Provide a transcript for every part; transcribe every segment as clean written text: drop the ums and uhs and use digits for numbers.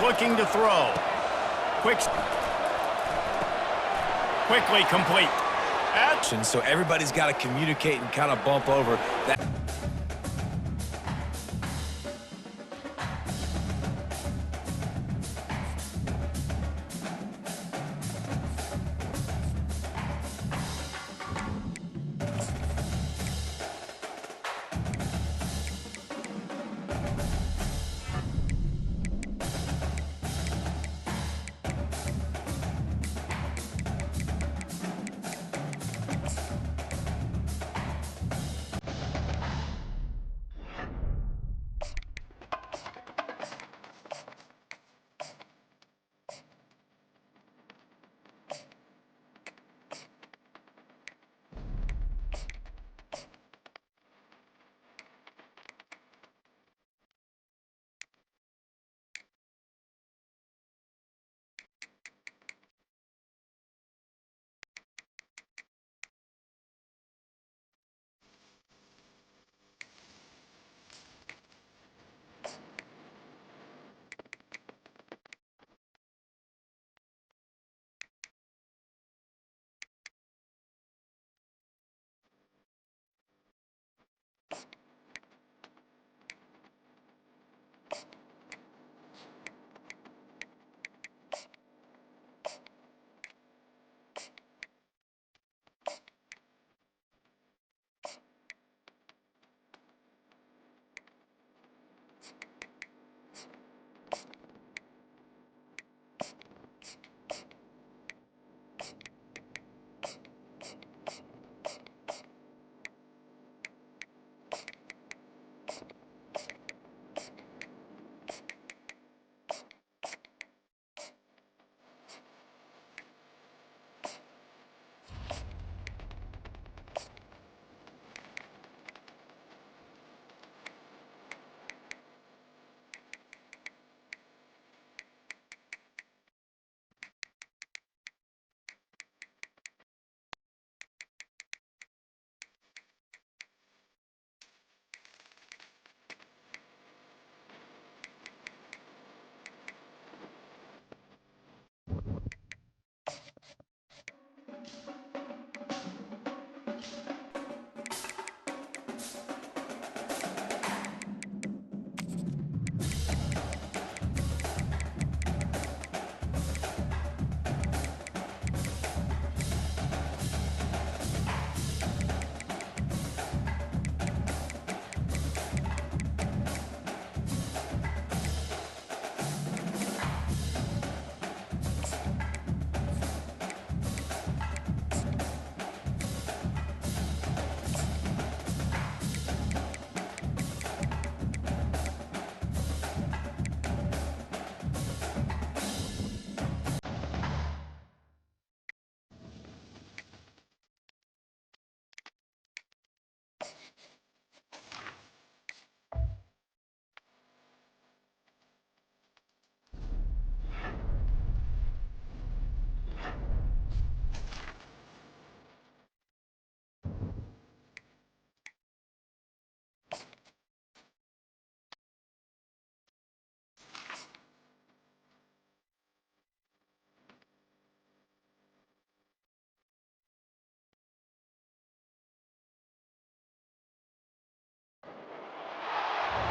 looking to throw. Quickly complete. Action, so everybody's got to communicate and kind of bump over that.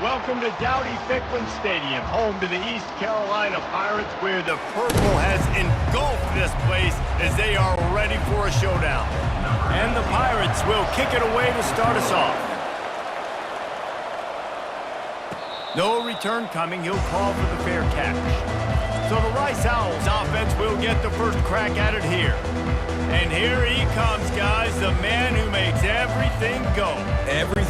Welcome to Dowdy-Ficklen Stadium, home to the East Carolina Pirates, where the purple has engulfed this place as they are ready for a showdown. And the Pirates will kick it away to start us off. No return coming. He'll call for the fair catch. So the Rice Owls offense will get the first crack at it here. And here he comes, guys, the man who makes everything go. Everything.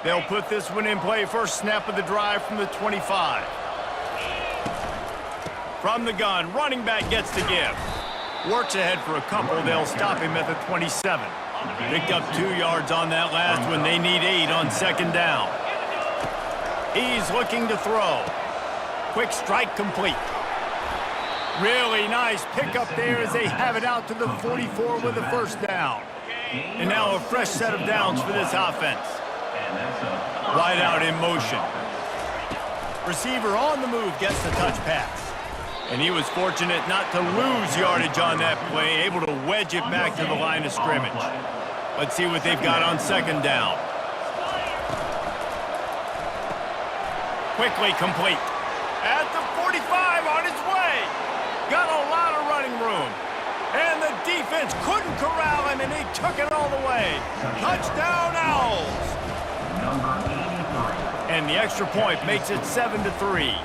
They'll put this one in play. First snap of the drive from the 25. From the gun, running back gets the give. Works ahead for a couple. They'll stop him at the 27. Picked up 2 yards on that last one. They need 8 on second down. He's looking to throw. Quick strike complete. Really nice pickup there as they have it out to the 44 with the first down. And now a fresh set of downs for this offense. Wide out in motion. Receiver on the move gets the touch pass. And he was fortunate not to lose yardage on that play, able to wedge it back to the line of scrimmage. Let's see what they've got on second down. Quickly complete. At the 45 on his way. Got a lot of running room. And the defense couldn't corral him, and he took it all the way. Touchdown, Owls. And the extra point makes it 7-3.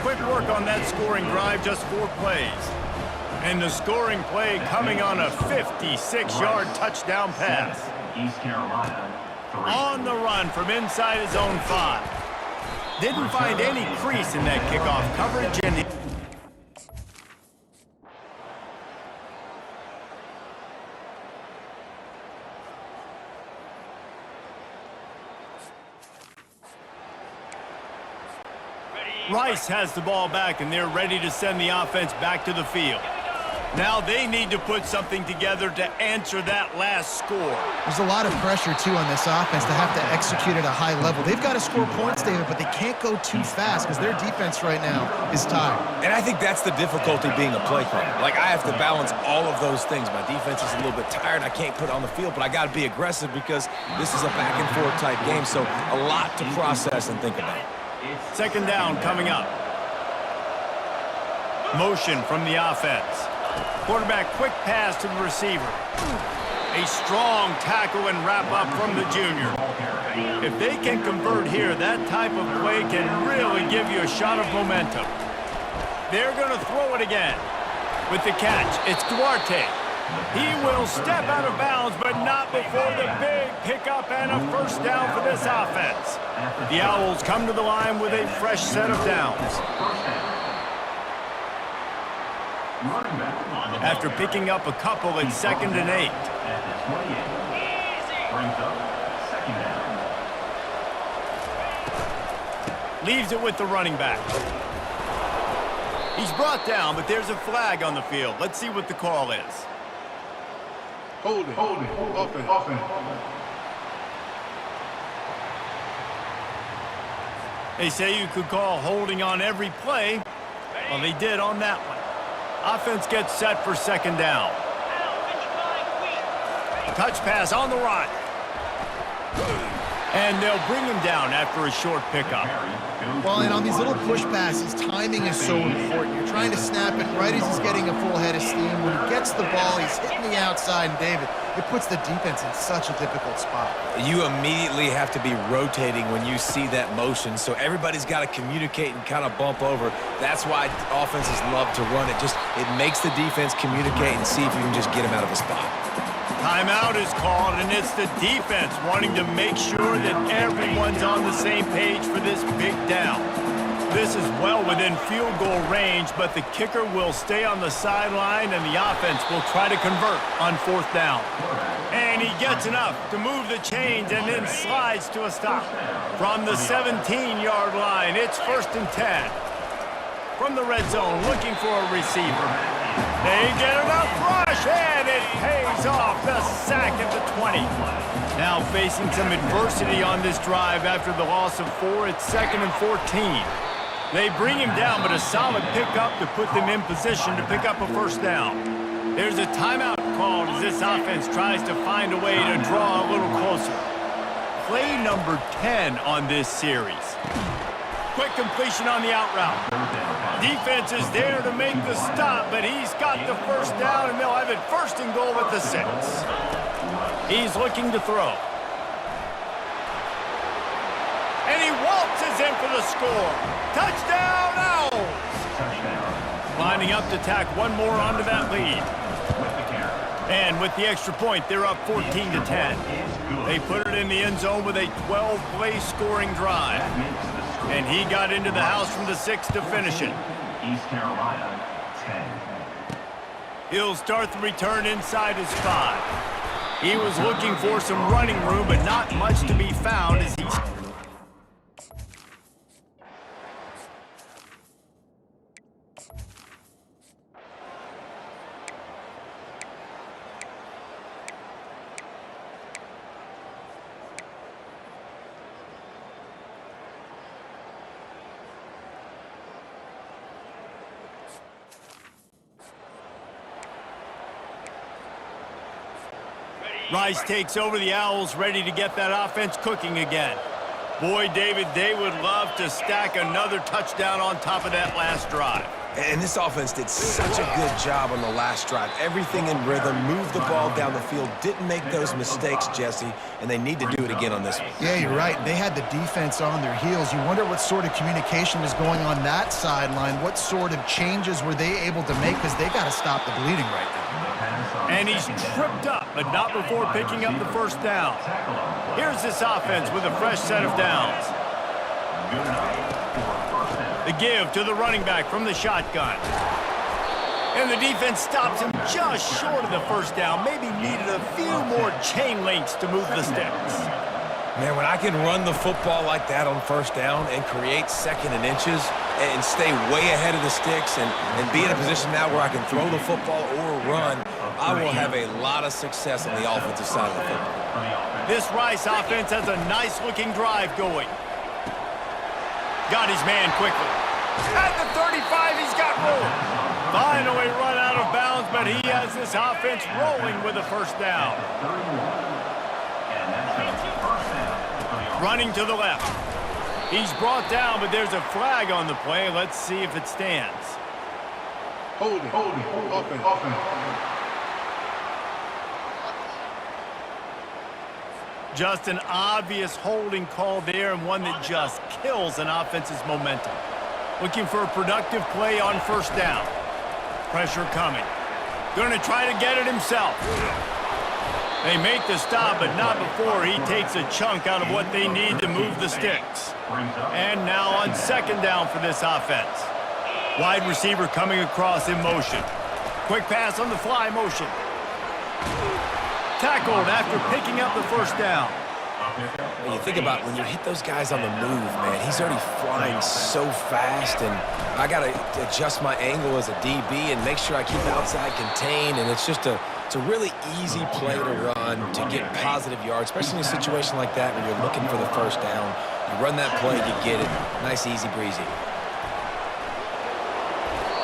Quick work on that scoring drive, just 4 plays. And the scoring play coming on a 56-yard touchdown pass. East Carolina. On the run from inside his own 5. Didn't find any crease in that kickoff coverage, and Rice has the ball back, and they're ready to send the offense back to the field. Now they need to put something together to answer that last score. There's a lot of pressure, too, on this offense to have to execute at a high level. They've got to score points, David, but they can't go too fast because their defense right now is tired. And I think that's the difficulty being a play caller. Like, I have to balance all of those things. My defense is a little bit tired. I can't put it on the field, but I got to be aggressive because this is a back-and-forth type game, so a lot to process and think about. Second down coming up. Motion from the offense. Quarterback quick pass to the receiver. A strong tackle and wrap up from the junior. If they can convert here, that type of play can really give you a shot of momentum. They're going to throw it again. With the catch, it's Duarte. He will step out of bounds, but not before the big pickup and a first down for this offense. The Owls come to the line with a fresh set of downs. After picking up a couple in 2nd and 8. Leaves it with the running back. He's brought down, but there's a flag on the field. Let's see what the call is. Hold it. Offense. They say you could call holding on every play. Well, they did on that one. Offense gets set for second down. Touch pass on the run. And they'll bring him down after a short pickup. Well, and on these little push passes, timing is so important. You're trying to snap it right as he's getting a full head of steam. When he gets the ball, he's hitting the outside, and David, it puts the defense in such a difficult spot. You immediately have to be rotating when you see that motion, so everybody's got to communicate and kind of bump over. That's why offenses love to run it. It makes the defense communicate and see if you can just get him out of a spot. Timeout is called, and it's the defense wanting to make sure that everyone's on the same page for this big down. This is well within field goal range, but the kicker will stay on the sideline, and the offense will try to convert on 4th down. And he gets enough to move the chains and then slides to a stop. From the 17-yard line, it's 1st and 10. From the red zone, looking for a receiver. They get enough rush, and it pays off. The sack at the 20. Now facing some adversity on this drive after the loss of 4. It's 2nd and 14. They bring him down, but a solid pickup to put them in position to pick up a first down. There's a timeout called as this offense tries to find a way to draw a little closer. Play number 10 on this series. Quick completion on the out route. Defense is there to make the stop, but he's got the first down, and they'll have it 1st and goal at the 6. He's looking to throw. And he waltzes in for the score. Touchdown, Owls! Lining up to tack one more onto that lead. And with the extra point, they're up 14-10. They put it in the end zone with a 12-play scoring drive. And he got into the house from the 6 to finish it. East Carolina, 10. He'll start the return inside his 5. He was looking for some running room, but not much to be found as he... Rice takes over the Owls, ready to get that offense cooking again. Boy, David, they would love to stack another touchdown on top of that last drive. And this offense did such a good job on the last drive. Everything in rhythm, moved the ball down the field, didn't make those mistakes, Jesse, and they need to do it again on this one. Yeah, you're right. They had the defense on their heels. You wonder what sort of communication was going on that sideline. What sort of changes were they able to make, because they got to stop the bleeding right now. And he's tripped up, but not before picking up the first down. Here's this offense with a fresh set of downs. The give to the running back from the shotgun. And the defense stops him just short of the first down. Maybe needed a few more chain links to move the sticks. Man, when I can run the football like that on first down and create second and inches and stay way ahead of the sticks and be in a position now where I can throw the football or run, I will have a lot of success on the offensive side of the football. This Rice offense has a nice-looking drive going. Got his man quickly. At the 35, he's got room. Finally run out of bounds, but he has this offense rolling with a first down. Running to the left. He's brought down, but there's a flag on the play. Let's see if it stands. Holding, offense. Just an obvious holding call there, and one that just kills an offense's momentum. Looking for a productive play on first down. Pressure coming. Going to try to get it himself. They make the stop, but not before he takes a chunk out of what they need to move the sticks. And now on second down for this offense. Wide receiver coming across in motion. Quick pass on the fly motion. Tackled after picking up the first down. When you think about when you hit those guys on the move, man, he's already flying so fast, and I got to adjust my angle as a DB and make sure I keep outside contained, and it's just a really easy play to run to get positive yards, especially in a situation like that when you're looking for the first down. You run that play, you get it. Nice, easy breezy.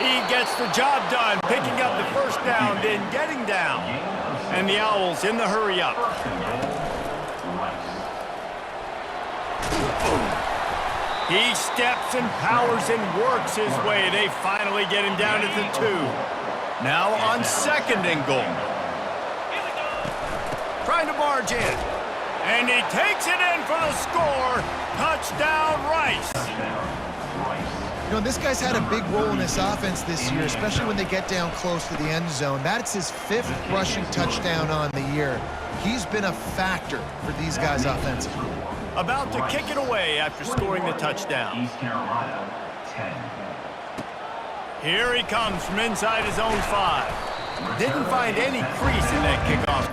He gets the job done, picking up the first down, then getting down. And the Owls in the hurry up. He steps and powers and works his way. They finally get him down at the 2. Now on second and goal. Trying to barge in. And he takes it in for the score. Touchdown, Rice. You know, this guy's had a big role in this offense this year, especially when they get down close to the end zone. That's his 5th rushing touchdown on the year. He's been a factor for these guys offensively. About to kick it away after scoring the touchdown. East Carolina, 10. Here he comes from inside his own 5. Didn't find any crease in that kickoff.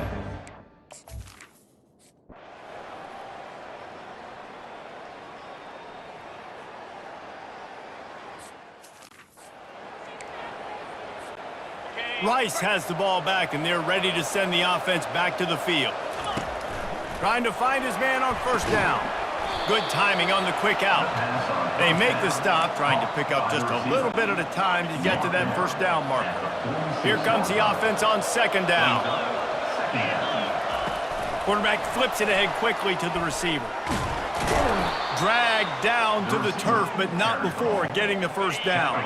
Rice has the ball back, and they're ready to send the offense back to the field. Trying to find his man on first down. Good timing on the quick out. They make the stop, trying to pick up just a little bit at a time to get to that first down marker. Here comes the offense on second down. Quarterback flips it ahead quickly to the receiver. Dragged down to the turf, but not before getting the first down.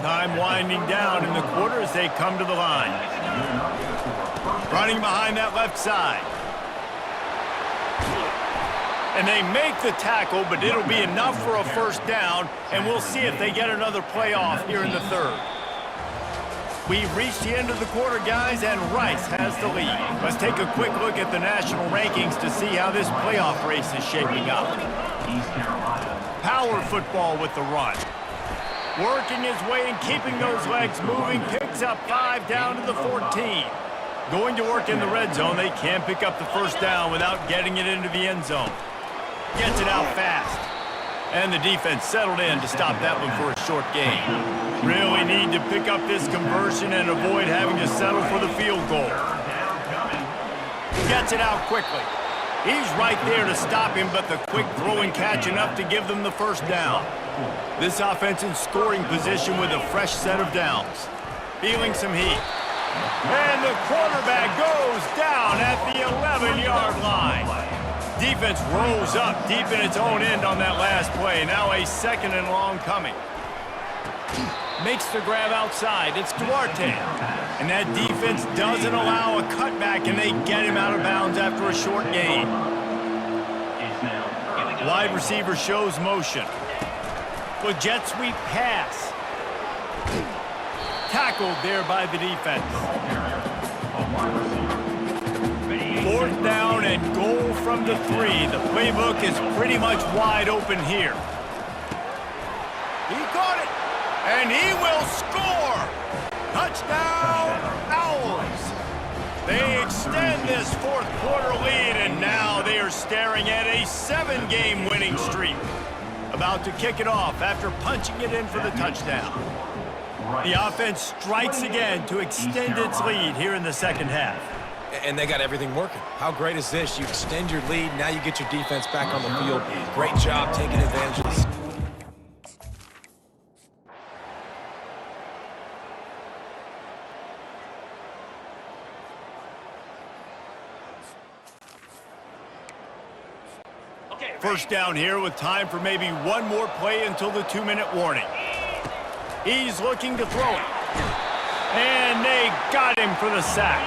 Time winding down in the quarter as they come to the line. Running behind that left side. And they make the tackle, but it'll be enough for a first down, and we'll see if they get another playoff here in the 3rd. We've reached the end of the quarter, guys, and Rice has the lead. Let's take a quick look at the national rankings to see how this playoff race is shaping up. Power football with the run. Working his way and keeping those legs moving, picks up 5 down to the 14. Going to work in the red zone, they can pick up the first down without getting it into the end zone. Gets it out fast. And the defense settled in to stop that one for a short gain. Really need to pick up this conversion and avoid having to settle for the field goal. Gets it out quickly. He's right there to stop him, but the quick throw and catch enough to give them the first down. This offense in scoring position with a fresh set of downs. Feeling some heat. And the quarterback goes down at the 11-yard line. Defense rolls up deep in its own end on that last play. Now a 2nd and long coming. Makes the grab outside. It's Duarte. And that defense doesn't allow a cutback, and they get him out of bounds after a short gain. Wide receiver shows motion. With jet sweep pass. Tackled there by the defense. 4th down and goal from the 3. The playbook is pretty much wide open here. He caught it, and he will score. Touchdown, Owls. They extend this 4th quarter lead, and now they are staring at a 7-game winning streak. About to kick it off after punching it in for the touchdown. The offense strikes again to extend its lead here in the second half. And they got everything working. How great is this? You extend your lead, now you get your defense back on the field. Great job taking advantage of this. First down here with time for maybe one more play until the 2-minute warning. He's looking to throw it. And they got him for the sack.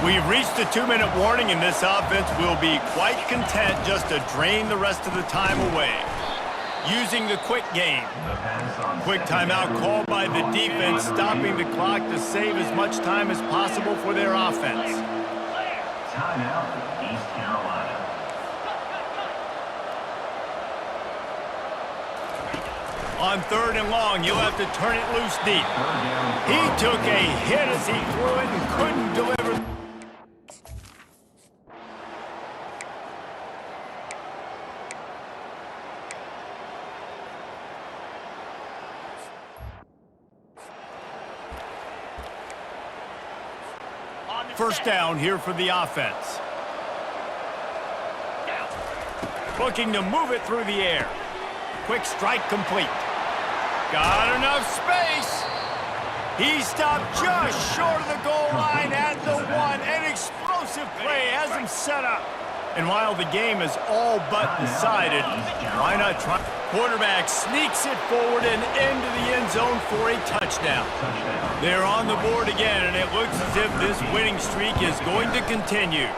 We've reached the 2-minute warning, and this offense will be quite content just to drain the rest of the time away. Using the quick game. Quick timeout called by the defense, stopping the clock to save as much time as possible for their offense. Timeout, East Carolina. On 3rd and long, you'll have to turn it loose deep. He took a hit as he threw it and couldn't deliver. First down here for the offense. Looking to move it through the air. Quick strike complete. Got enough space. He stopped just short of the goal line at the 1. An explosive play has him set up. And while the game is all but decided, why not try? Quarterback sneaks it forward and into the end zone for a touchdown. They're on the board again, and it looks as if this winning streak is going to continue.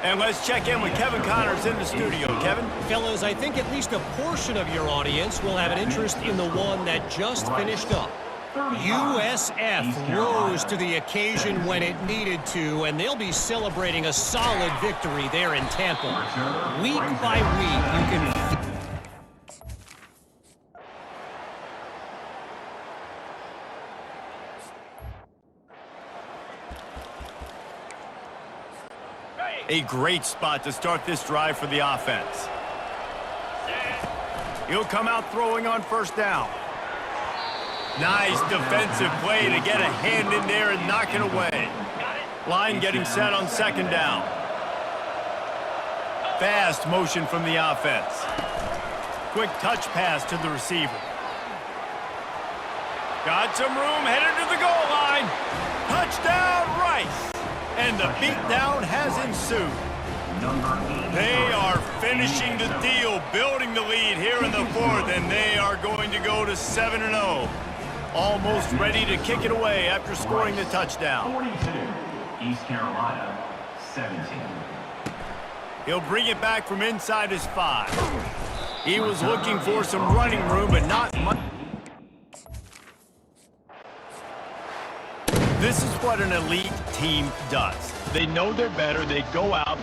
And let's check in with Kevin Connors in the studio. Kevin? Fellas, I think at least a portion of your audience will have an interest in the one that just finished up. USF rose to the occasion when it needed to, and they'll be celebrating a solid victory there in Tampa. Week by week, you can... A great spot to start this drive for the offense. He'll come out throwing on first down. Nice defensive play to get a hand in there and knock it away. Line getting set on second down. Fast motion from the offense. Quick touch pass to the receiver. Got some room, headed to the goal line. Touchdown, Rice. And the beatdown has ensued. They are finishing the deal, building the lead here in the 4th, and they are going to go to 7-0. Almost ready to kick it away after scoring the touchdown. 42, East Carolina, 17. He'll bring it back from inside his 5. He was looking for some running room, but not much. This is what an elite team does. They know they're better. They go out.